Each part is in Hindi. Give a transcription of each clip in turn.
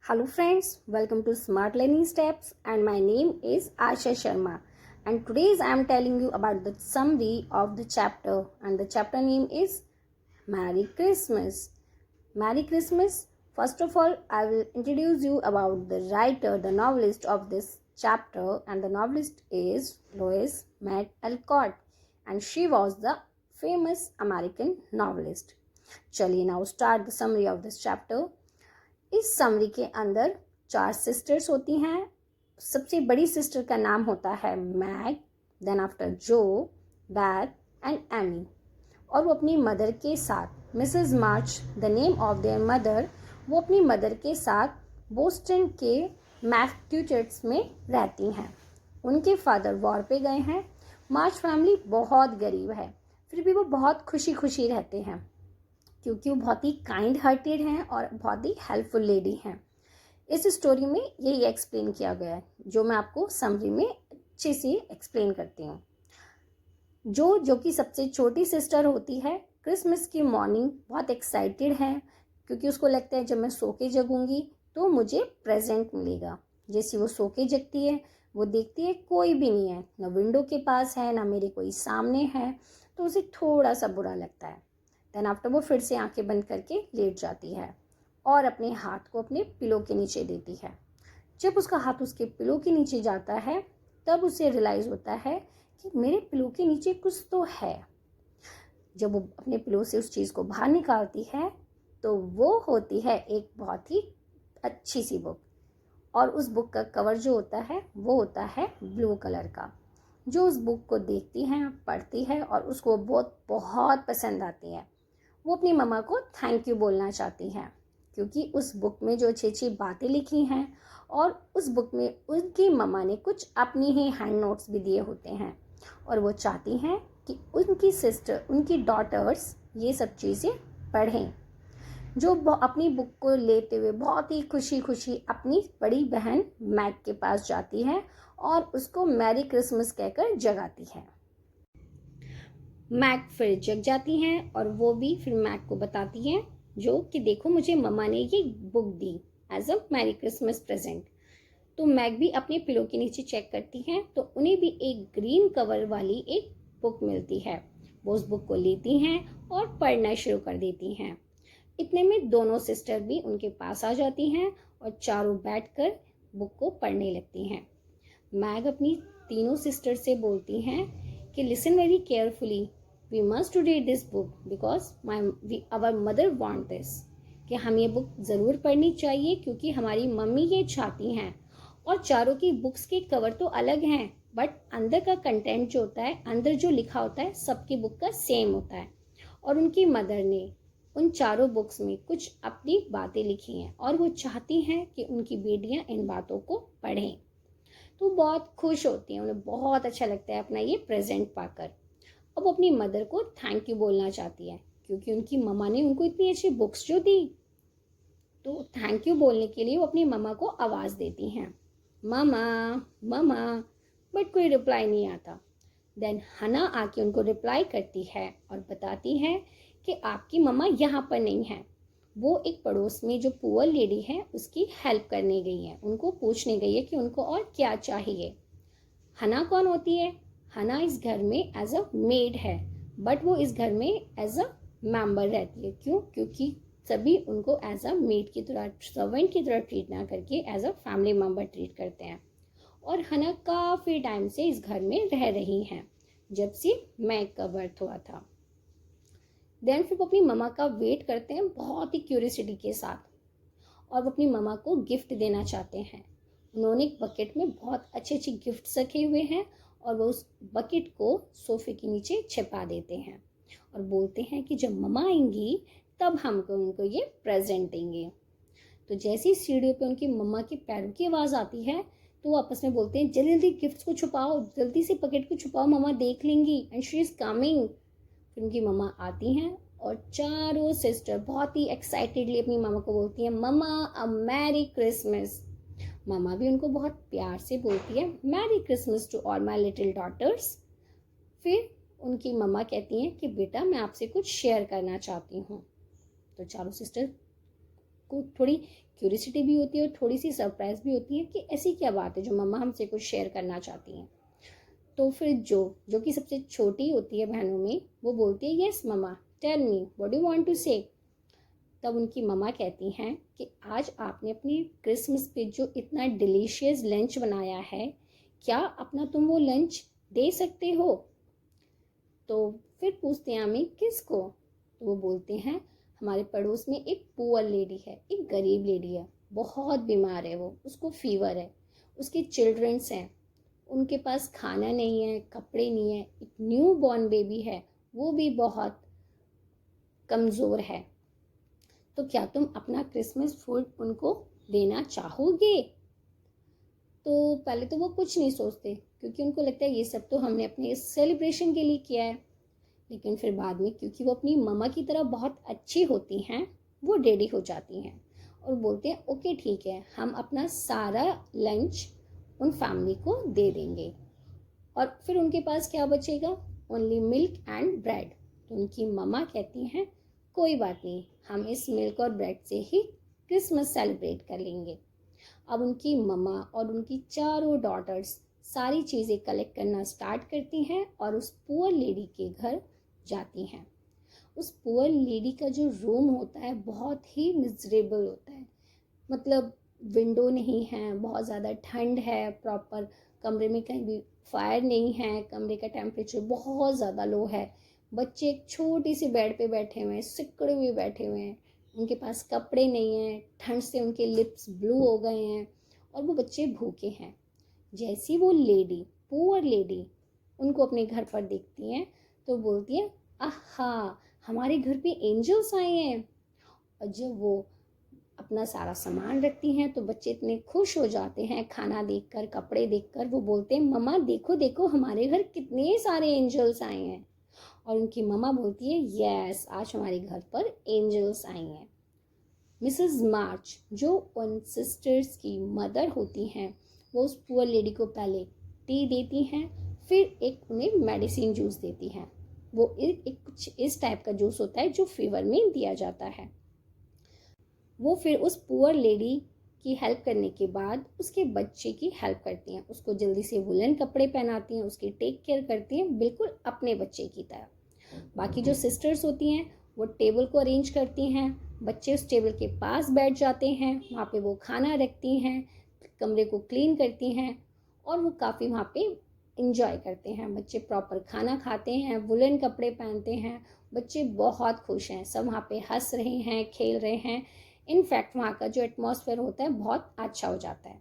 Hello friends, welcome to Smart Learning Steps and my name is Asha Sharma and today I am telling you about the summary of the chapter and the chapter name is Merry Christmas. Merry Christmas. First of all, I will introduce you about the writer, the novelist of this chapter, and the novelist is Lois May Alcott and she was the famous American novelist. चलिए now start the summary of this chapter. इस समरी के अंदर 4 सिस्टर्स होती हैं. सबसे बड़ी सिस्टर का नाम होता है मैग, देन आफ्टर जो, बैथ एंड एमी. और वो अपनी मदर के साथ, Mrs March the name of their mother, वो अपनी मदर के साथ बोस्टन के मैथ्यूसेट्स में रहती हैं. उनके फादर वॉर पे गए हैं. मार्च फैमिली बहुत गरीब है, फिर भी वो बहुत खुशी खुशी रहते हैं क्योंकि वो बहुत ही काइंड हार्टेड हैं और बहुत ही हेल्पफुल लेडी हैं. इस स्टोरी में यही एक्सप्लेन किया गया है जो मैं आपको समरी में अच्छे से एक्सप्लेन करती हूँ. जो कि सबसे छोटी सिस्टर होती है, क्रिसमस की मॉर्निंग बहुत एक्साइटेड है क्योंकि उसको लगता है जब मैं सो के जगूंगी तो मुझे प्रेजेंट मिलेगा. जैसे वो सो के जगती है वो देखती है कोई भी नहीं है, ना विंडो के पास है ना मेरे कोई सामने है, तो उसे थोड़ा सा बुरा लगता है. देन आफ्टर वो फिर से आंखें बंद करके लेट जाती है और अपने हाथ को अपने पिलो के नीचे देती है. जब उसका हाथ उसके पिलो के नीचे जाता है तब उसे रियलाइज़ होता है कि मेरे पिलो के नीचे कुछ तो है. जब वो अपने पिलो से उस चीज़ को बाहर निकालती है तो वो होती है एक बहुत ही अच्छी सी बुक. और उस बुक का कवर जो होता है वो होता है ब्लू कलर का. जो उस बुक को देखती हैं, पढ़ती है और उसको बहुत बहुत पसंद आती है. वो अपनी मम्मा को थैंक यू बोलना चाहती हैं क्योंकि उस बुक में जो अच्छी अच्छी बातें लिखी हैं और उस बुक में उनकी मम्मा ने कुछ अपनी ही हैंड नोट्स भी दिए होते हैं और वो चाहती हैं कि उनकी सिस्टर, उनकी डॉटर्स ये सब चीज़ें पढ़ें. जो अपनी बुक को लेते हुए बहुत ही खुशी खुशी अपनी बड़ी बहन मैग के पास जाती है और उसको मैरी क्रिसमस कहकर जगाती है. मैग फिर जग जाती हैं और वो भी फिर मैग को बताती हैं जो कि देखो मुझे मम्मा ने ये बुक दी as a merry Christmas present. तो मैग भी अपने पिलो के नीचे चेक करती हैं तो उन्हें भी एक ग्रीन कवर वाली एक बुक मिलती है. वो उस बुक को लेती हैं और पढ़ना शुरू कर देती हैं. इतने में दोनों सिस्टर भी उनके पास आ जाती हैं और चारों बैठकर बुक को पढ़ने लगती हैं. मैग अपनी तीनों सिस्टर से बोलती हैं कि listen very carefully, we must read this book because our mother want this. कि हम ये बुक ज़रूर पढ़नी चाहिए क्योंकि हमारी मम्मी ये चाहती हैं. और चारों की बुक्स के कवर तो अलग हैं बट अंदर का कंटेंट जो होता है, अंदर जो लिखा होता है सबकी बुक का सेम होता है. और उनकी मदर ने उन चारों बुक्स में कुछ अपनी बातें लिखी हैं और वो चाहती हैं कि उनकी बेटियां इन बातों को पढ़ें. तो बहुत खुश होती हैं, उन्हें बहुत अच्छा लगता है अपना ये प्रेजेंट पाकर. अब अपनी मदर को थैंक यू बोलना चाहती है क्योंकि उनकी मम्मा ने उनको इतनी अच्छी बुक्स जो दी. तो थैंक यू बोलने के लिए वो अपनी मम्मा को आवाज़ देती हैं, मामा मामा, बट कोई रिप्लाई नहीं आता. देन हना आके उनको रिप्लाई करती है और बताती है कि आपकी मम्मा यहाँ पर नहीं है. वो एक पड़ोस में जो पुअर लेडी है उसकी हेल्प करने गई है, उनको पूछने गई है कि उनको और क्या चाहिए. हना कौन होती है? हना इस घर में एज अ मेड है बट वो इस घर में एज अ मेंबर रहती है. क्यों? क्योंकि सभी उनको एज अ मेड की तरह, सर्वेंट की तरह ट्रीट ना करके as a family member treat करते हैं. और हना काफ़ी टाइम से इस घर में रह रही हैं जब से मैग का बर्थ हुआ था. देन फिर वो अपनी मम्मा का वेट करते हैं बहुत ही क्यूरियोसिटी के साथ और वो अपनी मम्मा को गिफ्ट देना चाहते हैं. उन्होंने एक बकेट में बहुत अच्छे अच्छे गिफ्ट्स रखे हुए हैं और वो उस बकेट को सोफे के नीचे छिपा देते हैं और बोलते हैं कि जब मम्मा आएंगी तब हमको उनको ये प्रेजेंट देंगे. तो जैसी सीढ़ियों पे उनकी मम्मा के पैरों की आवाज़ आती है तो वो आपस में बोलते हैं जल्दी जल्दी गिफ्ट्स को छुपाओ, जल्दी से बकेट को छुपाओ, मम्मा देख लेंगी एंड शी इज़ कमिंग. फिर उनकी मम्मा आती हैं और चारों सिस्टर बहुत ही एक्साइटेडली अपनी मम्मा को बोलती हैं मम्मा अ मैरी क्रिसमस. मम्मा भी उनको बहुत प्यार से बोलती है merry Christmas to all my little daughters. फिर उनकी मम्मा कहती हैं कि बेटा मैं आपसे कुछ शेयर करना चाहती हूँ. तो चारों सिस्टर को थोड़ी क्यूरियोसिटी भी होती है और थोड़ी सी सरप्राइज भी होती है कि ऐसी क्या बात है जो मम्मा हमसे कुछ शेयर करना चाहती हैं। तो फिर जो कि सबसे छोटी होती है बहनों में, वो बोलती है yes mama, tell me what do want to say. तब उनकी मम्मा कहती हैं कि आज आपने अपनी क्रिसमस पे जो इतना डिलीशियस लंच बनाया है, क्या अपना तुम वो लंच दे सकते हो। तो फिर पूछते हैं आमी किसको। तो वो बोलते हैं हमारे पड़ोस में एक पुअर लेडी है, एक गरीब लेडी है, बहुत बीमार है, वो उसको फीवर है, उसके चिल्ड्रंस हैं, उनके पास खाना नहीं है, कपड़े नहीं है, एक न्यू बॉर्न बेबी है, वो भी बहुत कमज़ोर है। तो क्या तुम अपना क्रिसमस फूड उनको देना चाहोगे। तो पहले तो वो कुछ नहीं सोचते क्योंकि उनको लगता है ये सब तो हमने अपने इस सेलिब्रेशन के लिए किया है। लेकिन फिर बाद में क्योंकि वो अपनी मम्मा की तरह बहुत अच्छी होती हैं, वो रेडी हो जाती हैं और बोलते हैं ओके ठीक है, हम अपना सारा लंच उन फैमिली को दे देंगे। और फिर उनके पास क्या बचेगा, ओनली मिल्क एंड ब्रेड। तो उनकी मम्मा कहती हैं कोई बात नहीं, हम इस मिल्क और ब्रेड से ही क्रिसमस सेलिब्रेट कर लेंगे। अब उनकी मम्मा और उनकी चारों डॉटर्स सारी चीज़ें कलेक्ट करना स्टार्ट करती हैं और उस पुअर लेडी के घर जाती हैं। उस पुअर लेडी का जो रूम होता है बहुत ही मिजरेबल होता है, मतलब विंडो नहीं है, बहुत ज़्यादा ठंड है, प्रॉपर कमरे में कहीं भी फायर नहीं है, कमरे का टेम्परेचर बहुत ज़्यादा लो है, बच्चे एक छोटी सी बेड पे बैठे हुए हैं, सिकड़े हुए बैठे हुए हैं, उनके पास कपड़े नहीं हैं, ठंड से उनके लिप्स ब्लू हो गए हैं और वो बच्चे भूखे हैं। जैसी वो लेडी, पुअर लेडी, उनको अपने घर पर देखती हैं तो बोलती है आहा, हमारे घर पे एंजल्स आए हैं। और जब वो अपना सारा सामान रखती हैं तो बच्चे इतने खुश हो जाते हैं, खाना देखकर, कपड़े देखकर, वो बोलते हैं मम्मा देखो देखो हमारे घर कितने सारे एंजल्स आए हैं। और उनकी मम्मा बोलती है यस, आज हमारे घर पर एंजल्स आई हैं। मिसेस मार्च जो उन सिस्टर्स की मदर होती हैं, वो उस पुअर लेडी को पहले टी देती हैं, फिर एक उन्हें मेडिसिन जूस देती हैं। वो एक कुछ इस टाइप का जूस होता है जो फीवर में दिया जाता है। वो फिर उस पुअर लेडी की हेल्प करने के बाद उसके बच्चे की हेल्प करती हैं, उसको जल्दी से वुलन कपड़े पहनाती हैं, उसकी टेक केयर करती हैं बिल्कुल अपने बच्चे की तरह। बाकी जो सिस्टर्स होती हैं वो टेबल को अरेंज करती हैं, बच्चे उस टेबल के पास बैठ जाते हैं, वहाँ पे वो खाना रखती हैं, कमरे को क्लीन करती हैं और वो काफ़ी वहाँ पे इंजॉय करते हैं। बच्चे प्रॉपर खाना खाते हैं, वुलन कपड़े पहनते हैं, बच्चे बहुत खुश हैं, सब वहाँ पे हंस रहे हैं, खेल रहे हैं। इनफैक्ट वहाँ का जो एटमॉस्फेयर होता है बहुत अच्छा हो जाता है।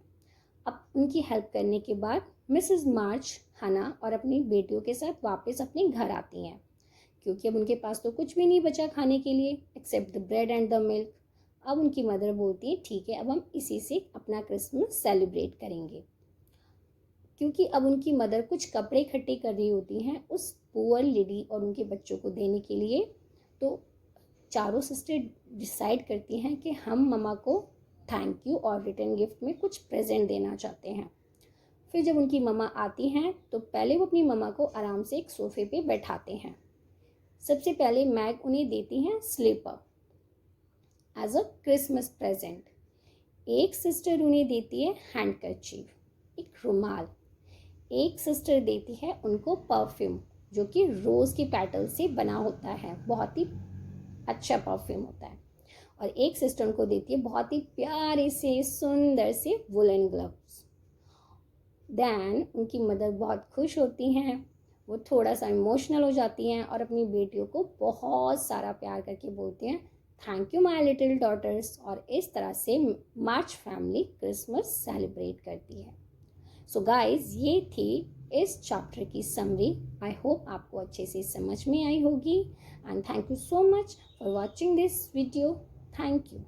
अब उनकी हेल्प करने के बाद मिसेस मार्च हना और अपनी बेटियों के साथ वापस अपने घर आती हैं क्योंकि अब उनके पास तो कुछ भी नहीं बचा खाने के लिए except the bread and the milk. अब उनकी मदर बोलती है ठीक है, अब हम इसी से अपना क्रिसमस सेलिब्रेट करेंगे। क्योंकि अब उनकी मदर कुछ कपड़े इकट्ठे कर रही होती हैं उस पुअर लेडी और उनके बच्चों को देने के लिए, तो चारों सिस्टर डिसाइड करती हैं कि हम मम्मा को थैंक यू और रिटर्न गिफ्ट में कुछ प्रेजेंट देना चाहते हैं। फिर जब उनकी मम्मा आती हैं तो पहले वो अपनी मम्मा को आराम से एक सोफे पे बैठाते हैं। सबसे पहले मैग उन्हें देती हैं slipper as a Christmas present. एक सिस्टर उन्हें देती है हैंडकरचीफ, एक रुमाल। एक सिस्टर देती है उनको परफ्यूम जो कि रोज़ की पेटल से बना होता है, बहुत ही अच्छा परफ्यूम होता है। और एक सिस्टर उनको देती है बहुत ही प्यारे से सुंदर से वुलन ग्लव्स। देन उनकी मदर बहुत खुश होती हैं, वो थोड़ा सा इमोशनल हो जाती हैं और अपनी बेटियों को बहुत सारा प्यार करके बोलती हैं thank you my little daughters. और इस तरह से मार्च फैमिली क्रिसमस सेलिब्रेट करती है। सो गाइज, ये थी इस चैप्टर की समरी। आई होप आपको अच्छे से समझ में आई होगी and thank you so much for watching this video. Thank you.